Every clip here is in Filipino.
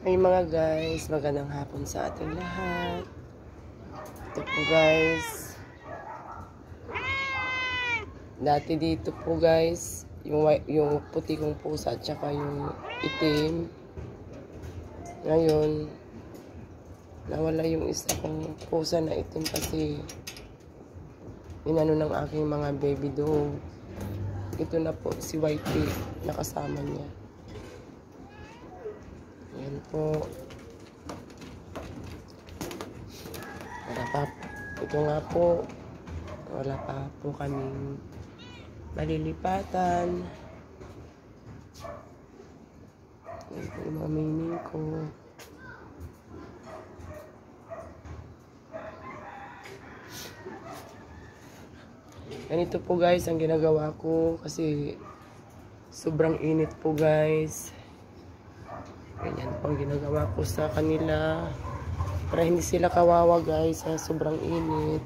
Ay mga guys, magandang hapon sa ating lahat. Ito po guys. Dati dito po guys, yung puti kong pusa at saka yung itim. Ngayon, nawala yung isa kong pusa na itim kasi inano ng aking mga baby dog. Ito na po si Whitey, nakasama niya. Ayan po. Wala pa. Ito nga po. Wala pa po kaming malilipatan. Ayan po yung mga miming ko. Ganito po guys ang ginagawa ko kasi sobrang init po guys. Ganyan po ang ginagawa ko sa kanila para hindi sila kawawa guys sa sobrang init.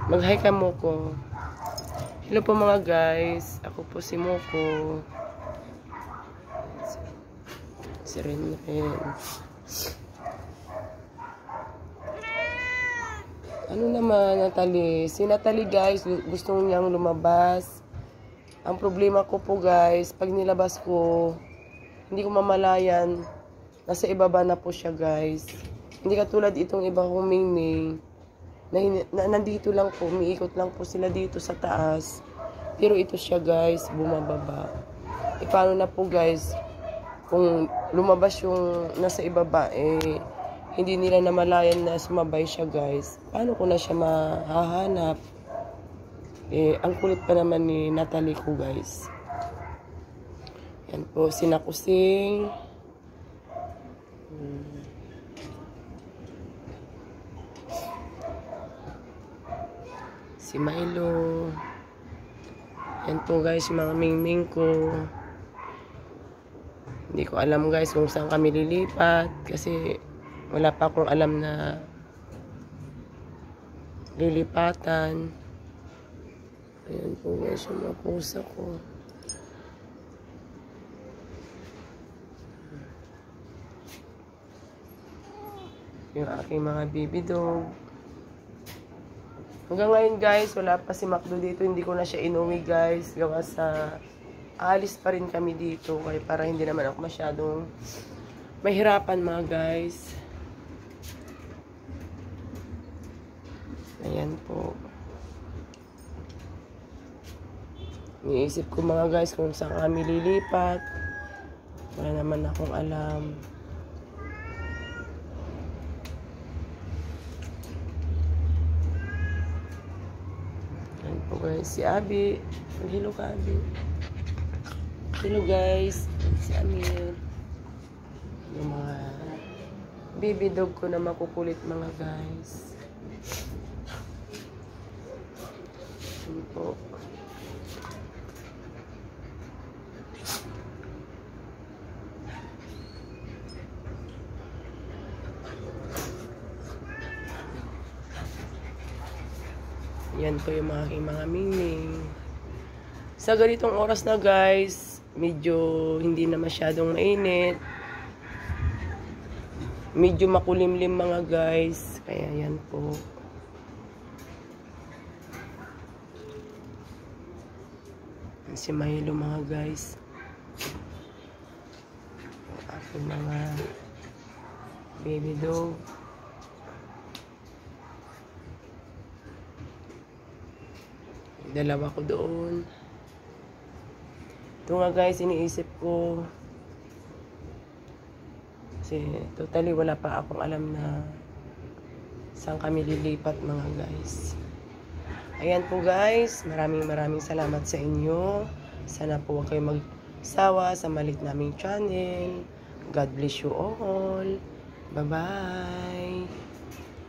Mag-hi ka Moko. Hello po mga guys. Ako po si Moko. Si Ren. Ano naman Natalie? Si Natalie guys gusto niyang lumabas. Ang problema ko po guys, pag nilabas ko hindi ko mamalayan. Nasa ibaba na po siya guys. Hindi katulad itong ibang humingming. Na nandito lang po. Umiikot lang po sila dito sa taas. Pero ito siya guys. Bumababa. E paano na po guys. Kung lumabas yung nasa ibaba. Hindi nila namalayan na sumabay siya guys. Paano ko na siya mahahanap? Ang kulit pa naman ni Natalie ko guys. Yan po, sinakusing. Si Milo. Yan po guys, yung mga mingming ko. Hindi ko alam guys kung saan kami lilipat. Kasi wala pa akong alam na lilipatan. Ayan po guys, yung mga pusa ko. Yung aking mga baby dog. Hanggang ngayon guys, wala pa si Macdo dito. Hindi ko na siya inuwi guys. Gawa sa alis pa rin kami dito. Kaya para hindi naman ako masyadong mahirapan mga guys. Ayan po. Iniisip ko mga guys kung saan kami lilipat. Wala naman akong alam. Guys, si Abby. Hello ka, Abby. Hello guys. Si Amir. Yung mga baby dog ko na makukulit mga guys. Yan po. Yan po yung mga mingming. Sa ganitong oras na guys, medyo hindi na masyadong mainit. Medyo makulimlim mga guys. Kaya yan po. Si Milo mga guys. Ako mga baby dog. Dalawa ko doon. Ito nga guys, iniisip ko. Kasi totally wala pa akong alam na saan kami lilipat mga guys. Ayan po guys, maraming salamat sa inyo. Sana po huwag kayo magsawa sa malit naming channel. God bless you all. Bye-bye.